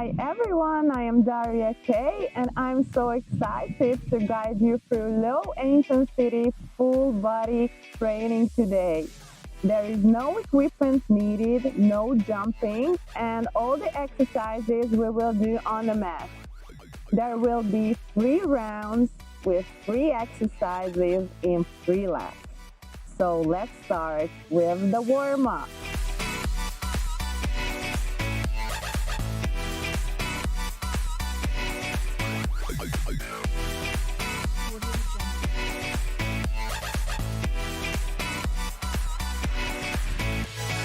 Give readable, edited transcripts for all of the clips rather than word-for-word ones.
Hi everyone, I am Daria K and I'm so excited to guide you through low intensity full body training today. There is no equipment needed, no jumping, and all the exercises we will do on the mat. There will be 3 rounds with 3 exercises in 3 laps. So let's start with the warm-up.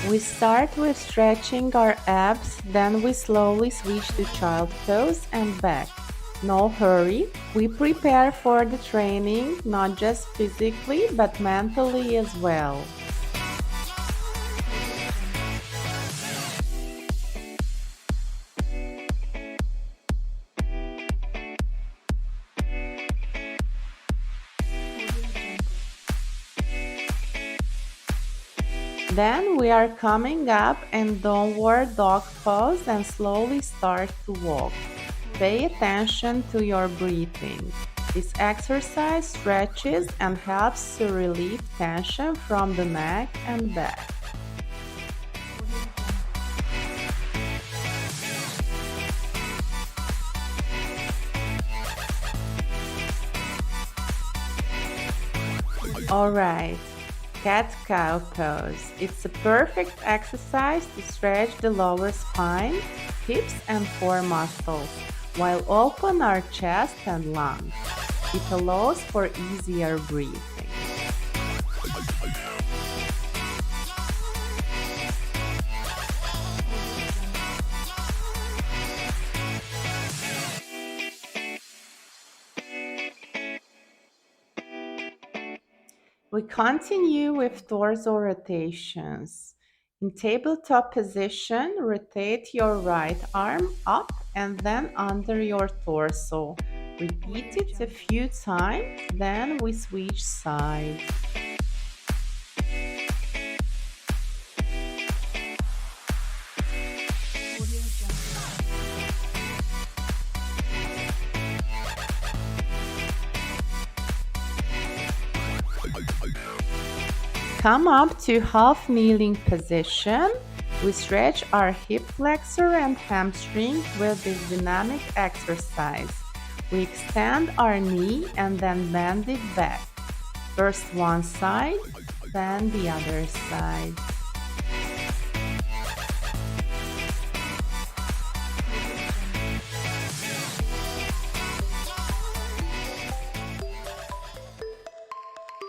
We start with stretching our abs, then we slowly switch to child pose and back. No hurry, we prepare for the training, not just physically but mentally as well. Then we are coming up and downward dog pose and slowly start to walk. Pay attention to your breathing. This exercise stretches and helps to relieve tension from the neck and back. Alright, cat-cow pose. It's a perfect exercise to stretch the lower spine, hips and core muscles, while open our chest and lungs. It allows for easier breathing. We continue with torso rotations. In tabletop position, rotate your right arm up and then under your torso. Repeat it a few times, then we switch sides. Come up to half kneeling position. We stretch our hip flexor and hamstring with this dynamic exercise. We extend our knee and then bend it back. First one side, then the other side.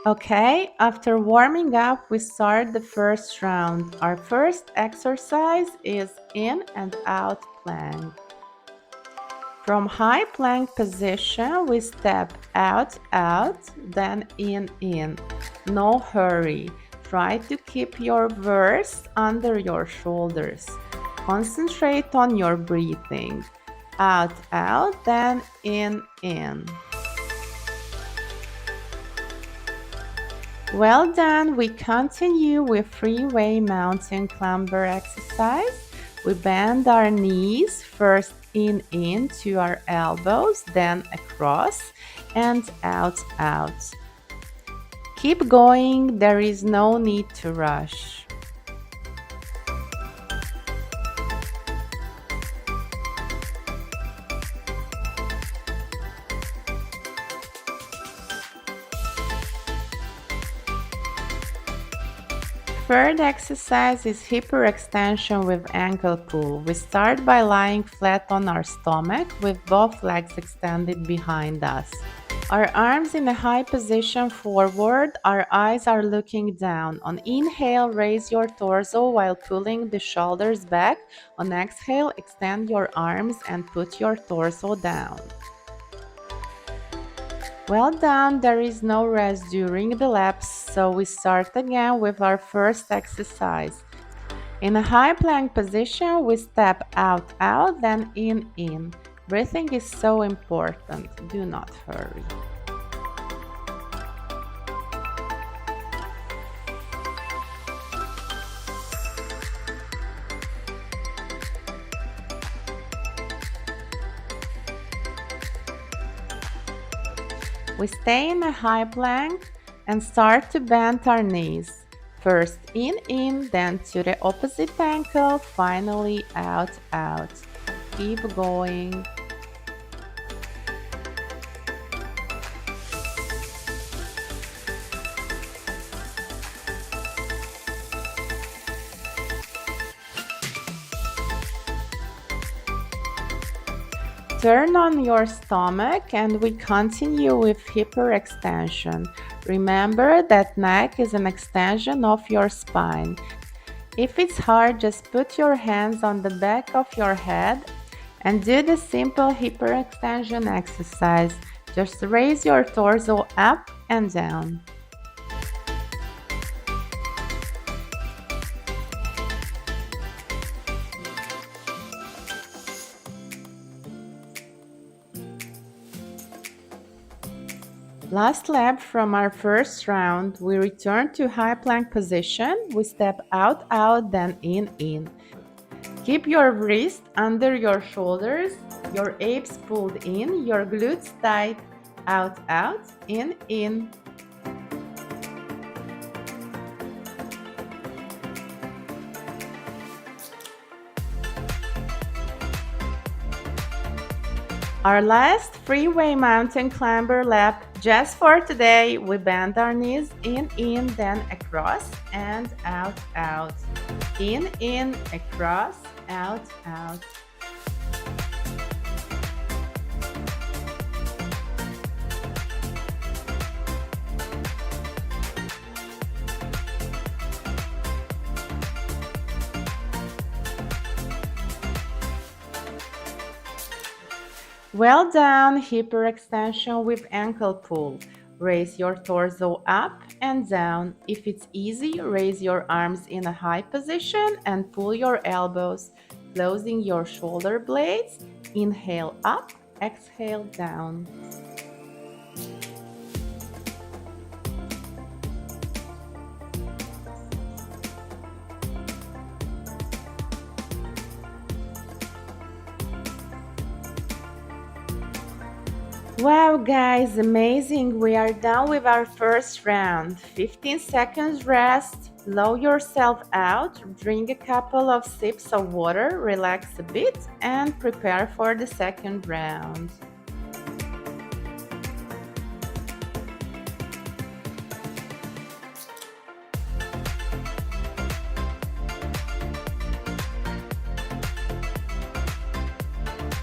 Okay, after warming up, we start the first round. Our first exercise is in and out plank. From high plank position, we step out, out, then in. No hurry. Try to keep your verse under your shoulders. Concentrate on your breathing. Out, out, then in. Well done, we continue with freeway mountain climber exercise. We bend our knees, first in to our elbows, then across and out, out. Keep going, there is no need to rush. Third exercise is hyperextension with ankle pull. We start by lying flat on our stomach with both legs extended behind us. Our arms in a high position forward, our eyes are looking down. On inhale, raise your torso while pulling the shoulders back. On exhale, extend your arms and put your torso down. Well done, there is no rest during the laps, so we start again with our first exercise. In a high plank position, we step out, out, then in. Breathing is so important, do not hurry. We stay in a high plank and start to bend our knees. First in, then to the opposite ankle, finally out, out. Keep going. Turn on your stomach and we continue with hyperextension. Remember that neck is an extension of your spine. If it's hard, just put your hands on the back of your head and do the simple hyperextension exercise. Just raise your torso up and down. Last lap from our first round, we return to high plank position. We step out, out, then in. Keep your wrist under your shoulders, your abs pulled in, your glutes tight, out, out, in. Our last freeway mountain climber lap just for today. We bend our knees in, then across and out, out. In, across, out, out. Well done, hyperextension with ankle pull. Raise your torso up and down. If it's easy, raise your arms in a high position and pull your elbows, closing your shoulder blades. Inhale up, exhale down. Wow guys, amazing! We are done with our first round. 15 seconds rest, blow yourself out, drink a couple of sips of water, relax a bit and prepare for the second round.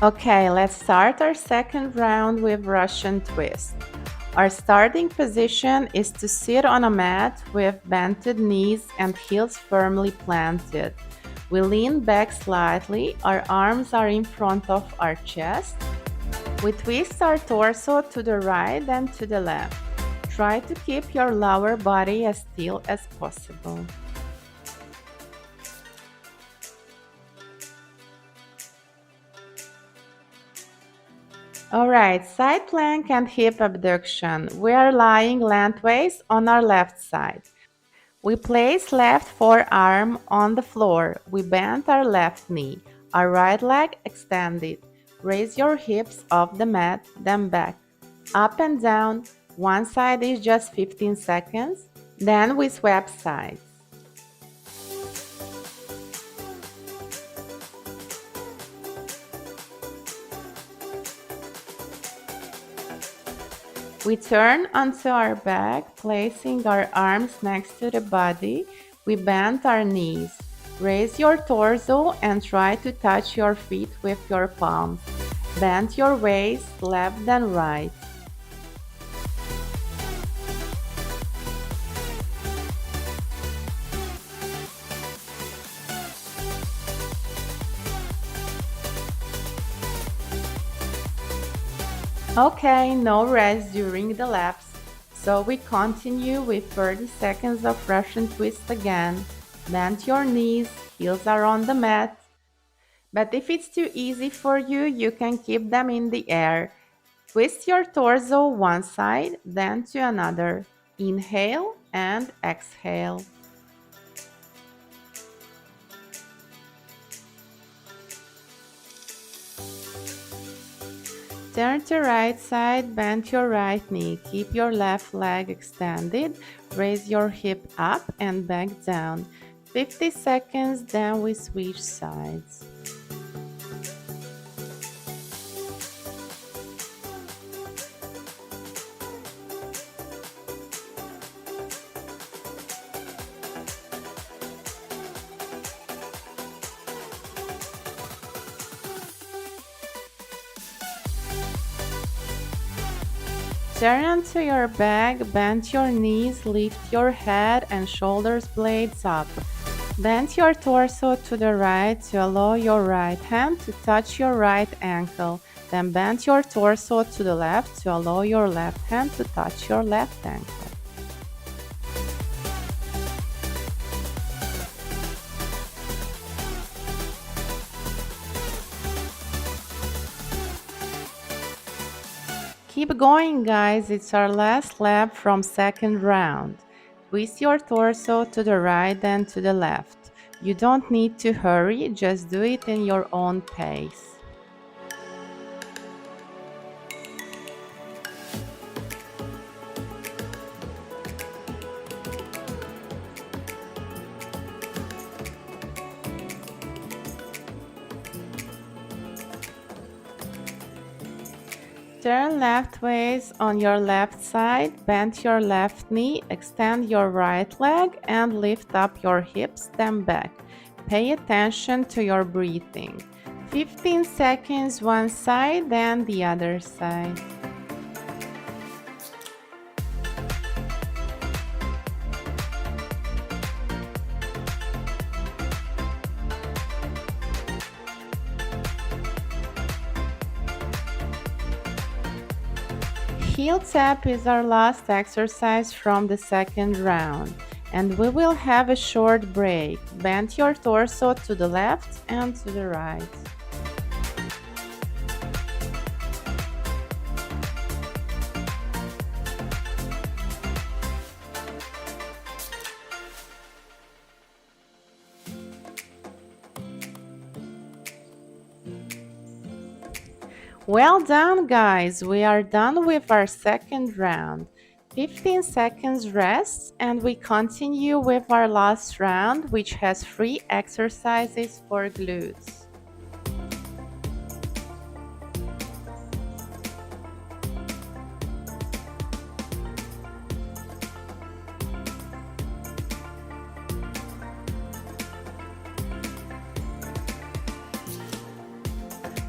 Okay, let's start our second round with Russian twist. Our starting position is to sit on a mat with bended knees and heels firmly planted. We lean back slightly, our arms are in front of our chest. We twist our torso to the right and to the left. Try to keep your lower body as still as possible. Alright, side plank and hip abduction. We are lying lengthways on our left side. We place left forearm on the floor. We bend our left knee. Our right leg extended. Raise your hips off the mat, then back. Up and down. One side is just 15 seconds. Then we swap sides. We turn onto our back, placing our arms next to the body. We bend our knees. Raise your torso and try to touch your feet with your palms. Bend your waist left and right. Okay, no rest during the laps, so we continue with 30 seconds of Russian twist again. Bend your knees, heels are on the mat. But if it's too easy for you, you can keep them in the air. Twist your torso one side, then to another. Inhale and exhale. Turn to right side, bend your right knee, keep your left leg extended, raise your hip up and back down. 50 seconds, then we switch sides. Turn onto your back, bend your knees, lift your head and shoulders blades up. Bend your torso to the right to allow your right hand to touch your right ankle. Then bend your torso to the left to allow your left hand to touch your left ankle. Keep going, guys, it's our last lap from second round. Twist your torso to the right and to the left. You don't need to hurry, just do it in your own pace. Turn left ways on your left side, bend your left knee, extend your right leg and lift up your hips, then back. Pay attention to your breathing. 15 seconds one side, then the other side. Heel tap is our last exercise from the second round, and we will have a short break. Bend your torso to the left and to the right. Well done, guys! We are done with our second round. 15 seconds rest and we continue with our last round, which has 3 exercises for glutes.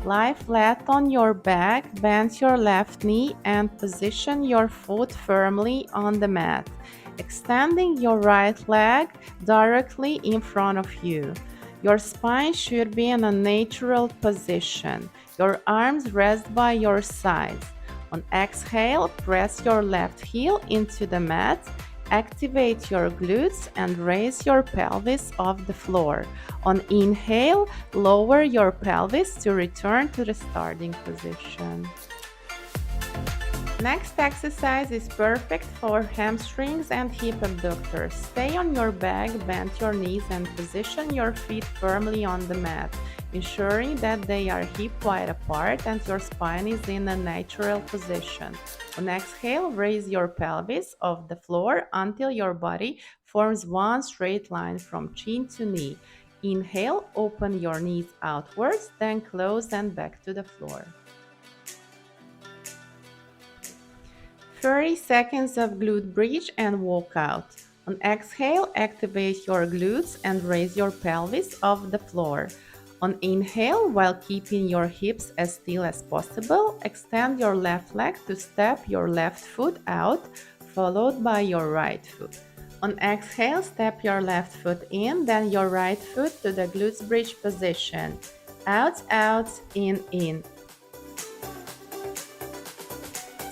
Lie flat on your back, bend your left knee and position your foot firmly on the mat, extending your right leg directly in front of you. Your spine should be in a natural position. Your arms rest by your sides. On exhale, press your left heel into the mat, activate your glutes and raise your pelvis off the floor. On inhale, lower your pelvis to return to the starting position. Next exercise is perfect for hamstrings and hip abductors. Stay on your back, bend your knees and position your feet firmly on the mat, ensuring that they are hip-wide apart and your spine is in a natural position. On exhale, raise your pelvis off the floor until your body forms one straight line from chin to knee. Inhale, open your knees outwards, then close and back to the floor. 30 seconds of glute bridge and walk out. On exhale, activate your glutes and raise your pelvis off the floor. On inhale, while keeping your hips as still as possible, extend your left leg to step your left foot out, followed by your right foot. On exhale, step your left foot in, then your right foot to the glutes bridge position. Out, out, in.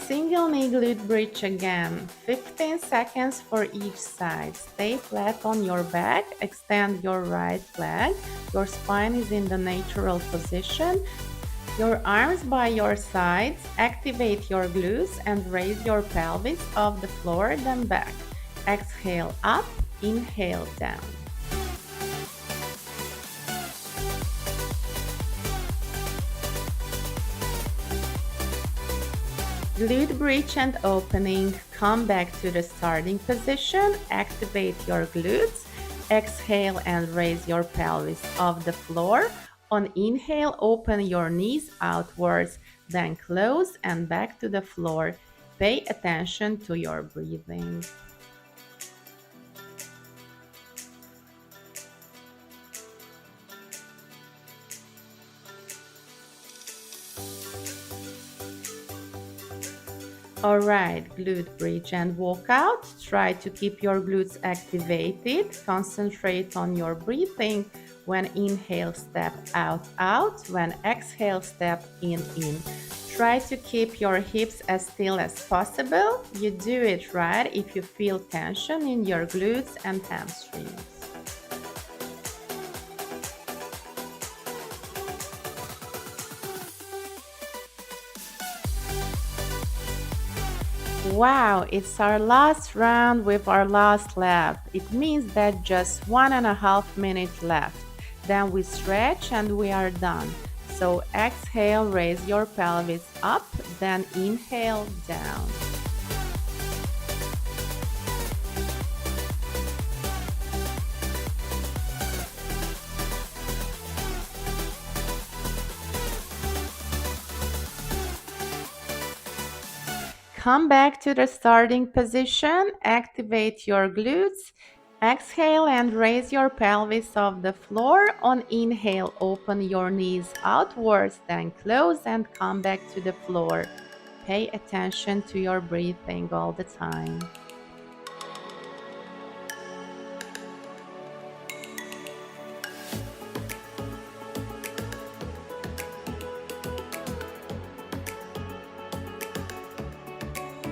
Single knee glute bridge again. 15 seconds for each side. Stay flat on your back, extend your right leg. Your spine is in the natural position. Your arms by your sides. Activate your glutes and raise your pelvis off the floor, then back. Exhale up, inhale down. Glute bridge and opening. Come back to the starting position. Activate your glutes. Exhale and raise your pelvis off the floor. On inhale, open your knees outwards, then close and back to the floor. Pay attention to your breathing. Alright, glute bridge and walk out. Try to keep your glutes activated. Concentrate on your breathing. When inhale, step out, out. When exhale, step in, in. Try to keep your hips as still as possible. You do it right if you feel tension in your glutes and hamstrings. Wow, it's our last round with our last lap. It means that just 1.5 minutes left. Then we stretch and we are done. So exhale, raise your pelvis up, then inhale down. Come back to the starting position, activate your glutes, exhale and raise your pelvis off the floor. On inhale, open your knees outwards, then close and come back to the floor. Pay attention to your breathing all the time.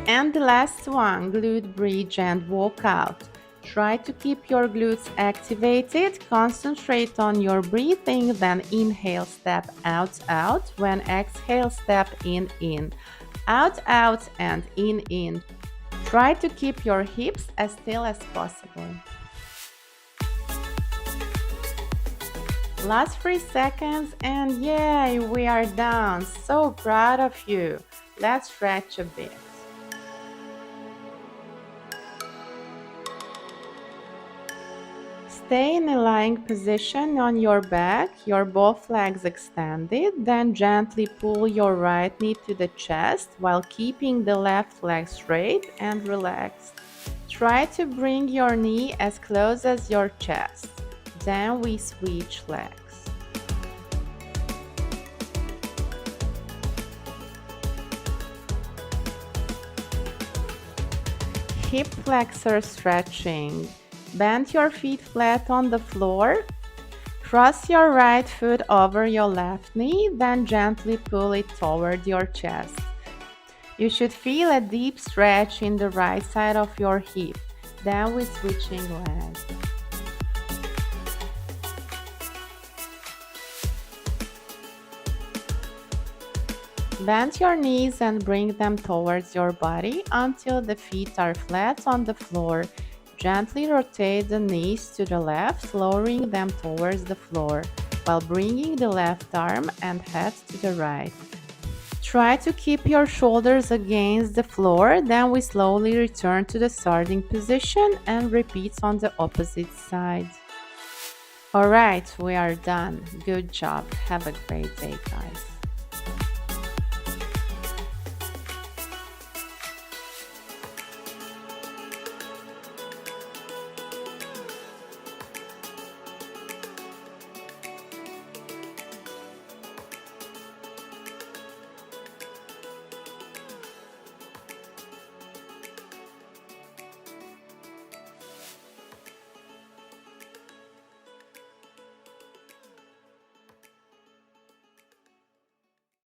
And the last one, glute bridge and walk out. Try to keep your glutes activated. Concentrate on your breathing, then inhale, step out, out. When exhale, step in, in. Out, out, and in, in. Try to keep your hips as still as possible. Last 3 seconds and yay, we are done. So proud of you. Let's stretch a bit. Stay in a lying position on your back, your both legs extended, then gently pull your right knee to the chest while keeping the left leg straight and relaxed. Try to bring your knee as close as your chest. Then we switch legs. Hip flexor stretching. Bend your feet flat on the floor. Cross your right foot over your left knee, then gently pull it toward your chest. You should feel a deep stretch in the right side of your hip. Then we're switching legs. Bend your knees and bring them towards your body until the feet are flat on the floor. Gently rotate the knees to the left, lowering them towards the floor, while bringing the left arm and head to the right. Try to keep your shoulders against the floor, then we slowly return to the starting position and repeat on the opposite side. Alright, we are done. Good job. Have a great day, guys.